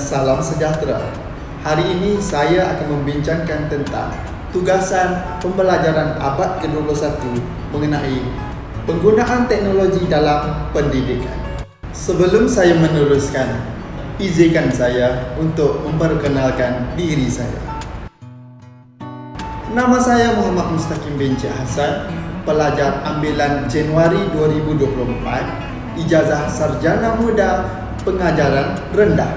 salam sejahtera. Hari ini saya akan membincangkan tentang tugasan pembelajaran abad ke-21 mengenai penggunaan teknologi dalam pendidikan. Sebelum saya meneruskan, izinkan saya untuk memperkenalkan diri saya. Nama saya Muhammad Mustaqim bin Cik Hassan, pelajar ambilan Januari 2024, ijazah Sarjana Muda Pengajaran Rendah,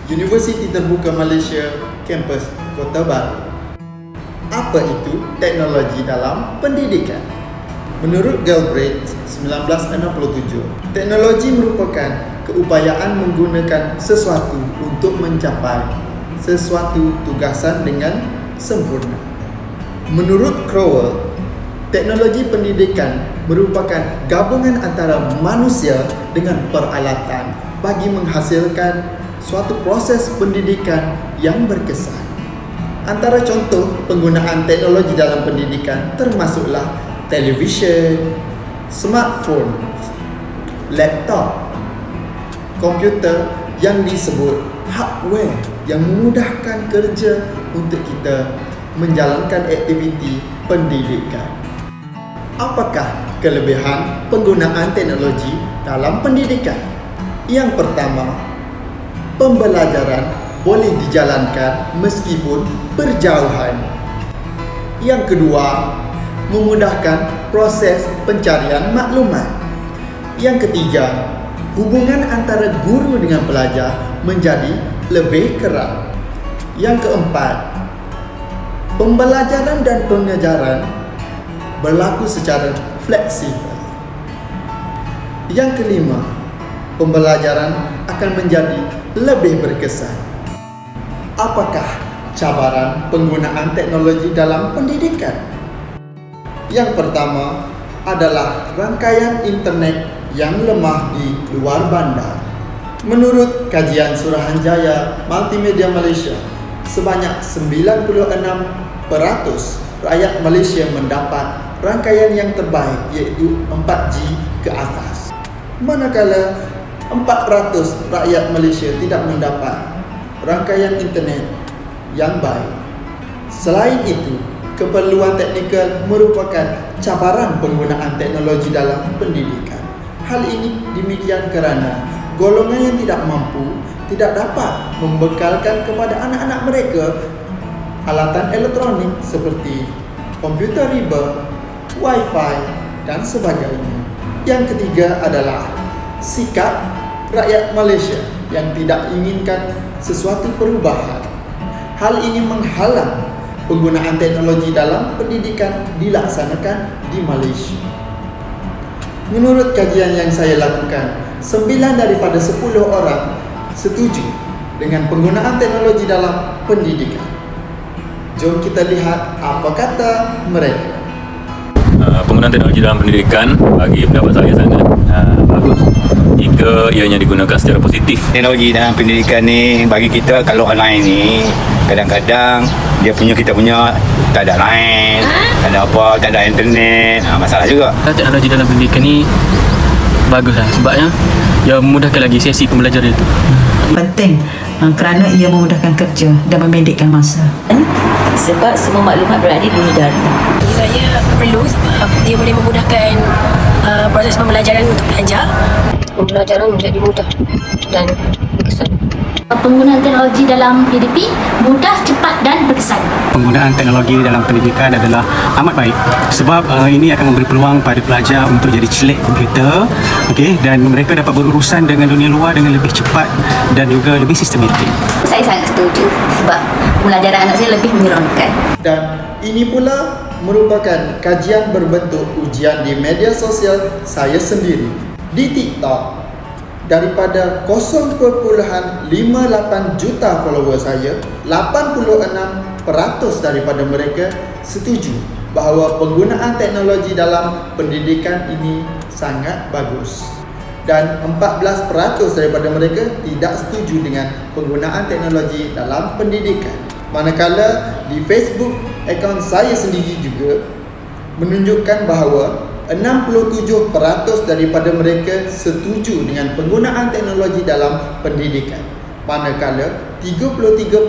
Universiti Terbuka Malaysia, Kampus Kota Baru. Apa itu teknologi dalam pendidikan? Menurut Galbraith 1967, teknologi merupakan keupayaan menggunakan sesuatu untuk mencapai sesuatu tugasan dengan sempurna. Menurut Crowell, teknologi pendidikan merupakan gabungan antara manusia dengan peralatan bagi menghasilkan suatu proses pendidikan yang berkesan. Antara contoh penggunaan teknologi dalam pendidikan termasuklah televisyen, smartphone, laptop, komputer yang disebut hardware yang memudahkan kerja untuk kita menjalankan aktiviti pendidikan. Apakah kelebihan penggunaan teknologi dalam pendidikan? Yang pertama, pembelajaran boleh dijalankan meskipun berjauhan. Yang kedua, memudahkan proses pencarian maklumat. Yang ketiga, hubungan antara guru dengan pelajar menjadi lebih erat. Yang keempat, pembelajaran dan pengajaran berlaku secara fleksibel. Yang kelima, pembelajaran akan menjadi lebih berkesan. Apakah cabaran penggunaan teknologi dalam pendidikan? Yang pertama adalah rangkaian internet yang lemah di luar bandar. Menurut kajian Suruhanjaya Multimedia Malaysia, sebanyak 96% rakyat Malaysia mendapat rangkaian yang terbaik, iaitu 4G ke atas. Manakala 4% rakyat Malaysia tidak mendapat rangkaian internet yang baik. Selain itu, keperluan teknikal merupakan cabaran penggunaan teknologi dalam pendidikan. Hal ini demikian kerana golongan yang tidak mampu tidak dapat membekalkan kepada anak-anak mereka alatan elektronik seperti komputer riba, wifi dan sebagainya. Yang ketiga adalah sikap rakyat Malaysia yang tidak inginkan sesuatu perubahan. Hal ini menghalang penggunaan teknologi dalam pendidikan dilaksanakan di Malaysia. Menurut kajian yang saya lakukan, 9 daripada 10 orang setuju dengan penggunaan teknologi dalam pendidikan. Jom kita lihat apa kata mereka. Penggunaan teknologi dalam pendidikan bagi pendapat saya sangat bagus jika ianya digunakan secara positif. Teknologi dalam pendidikan ni bagi kita, kalau online ni kadang-kadang kita punya tak ada line, tak ada apa, tak ada internet, masalah juga. Teknologi dalam pendidikan ni baguslah sebabnya ia memudahkan lagi sesi pembelajaran itu. Penting kerana ia memudahkan kerja dan memendekkan masa. Sebab semua maklumat berada di dunia daring. Saya perlu sebab dia boleh memudahkan proses pembelajaran untuk pelajar. Pembelajaran menjadi mudah dan berkesan. Penggunaan teknologi dalam PDP mudah, cepat dan berkesan. Penggunaan teknologi dalam pendidikan adalah amat baik sebab ini akan memberi peluang pada pelajar untuk jadi celik komputer, dan mereka dapat berurusan dengan dunia luar dengan lebih cepat dan juga lebih sistematik. Saya sangat setuju sebab pembelajaran anak saya lebih menyeronokkan. Dan ini pula merupakan kajian berbentuk ujian di media sosial saya sendiri. Di TikTok, daripada 0.58 juta follower saya, 86% daripada mereka setuju bahawa penggunaan teknologi dalam pendidikan ini sangat bagus. Dan 14% daripada mereka tidak setuju dengan penggunaan teknologi dalam pendidikan. Manakala di Facebook, akaun saya sendiri juga menunjukkan bahawa 67% daripada mereka setuju dengan penggunaan teknologi dalam pendidikan. manakala 33%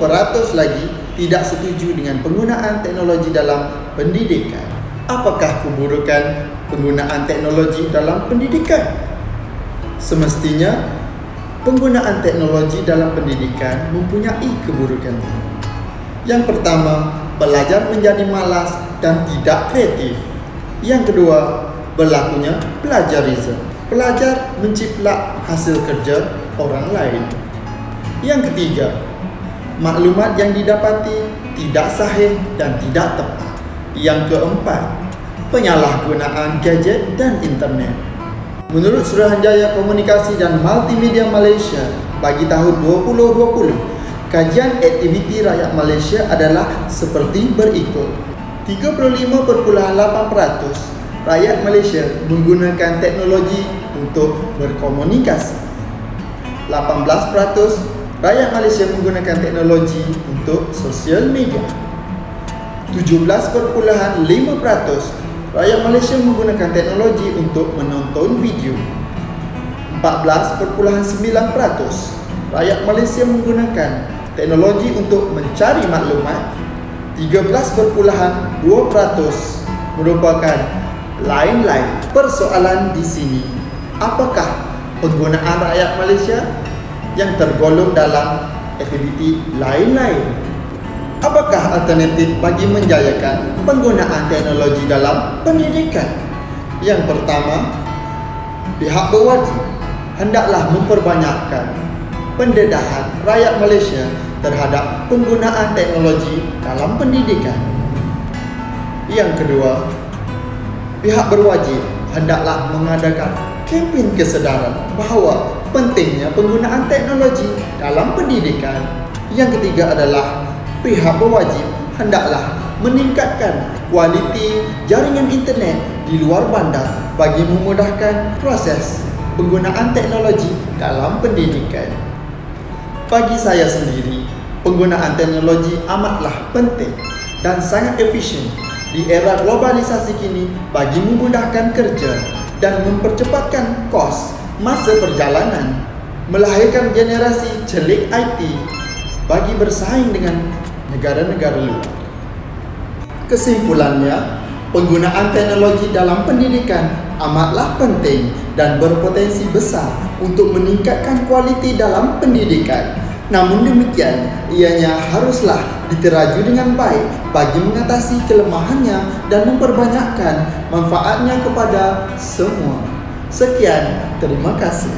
lagi tidak setuju dengan penggunaan teknologi dalam pendidikan. Apakah keburukan penggunaan teknologi dalam pendidikan? Semestinya, penggunaan teknologi dalam pendidikan mempunyai keburukan. Yang pertama, pelajar menjadi malas dan tidak kreatif. Yang kedua, berlakunya plagiarism. Pelajar menciplak hasil kerja orang lain. Yang ketiga, maklumat yang didapati tidak sahih dan tidak tepat. Yang keempat, penyalahgunaan gadget dan internet. Menurut Suruhanjaya Komunikasi dan Multimedia Malaysia bagi tahun 2020, kajian aktiviti rakyat Malaysia adalah seperti berikut. 35.8% rakyat Malaysia menggunakan teknologi untuk berkomunikasi. 18% rakyat Malaysia menggunakan teknologi untuk sosial media. 17.5% rakyat Malaysia menggunakan teknologi untuk menonton video. 14.9% rakyat Malaysia menggunakan teknologi untuk mencari maklumat. 13.2% merupakan lain-lain. Persoalan di sini, apakah penggunaan rakyat Malaysia yang tergolong dalam aktiviti lain-lain? Apakah alternatif bagi menjayakan penggunaan teknologi dalam pendidikan? Yang pertama, pihak berwajib hendaklah memperbanyakkan pendedahan rakyat Malaysia terhadap penggunaan teknologi dalam pendidikan. Yang kedua, pihak berwajib hendaklah mengadakan kempen kesedaran bahawa pentingnya penggunaan teknologi dalam pendidikan. Yang ketiga adalah pihak berwajib hendaklah meningkatkan kualiti jaringan internet di luar bandar bagi memudahkan proses penggunaan teknologi dalam pendidikan. Bagi saya sendiri, penggunaan teknologi amatlah penting dan sangat efisien di era globalisasi kini bagi memudahkan kerja dan mempercepatkan kos masa perjalanan, melahirkan generasi celik IT bagi bersaing dengan negara-negara luar. Kesimpulannya, penggunaan teknologi dalam pendidikan amatlah penting dan berpotensi besar untuk meningkatkan kualiti dalam pendidikan. Namun demikian, ianya haruslah diteraju dengan baik bagi mengatasi kelemahannya dan memperbanyakkan manfaatnya kepada semua. Sekian, terima kasih.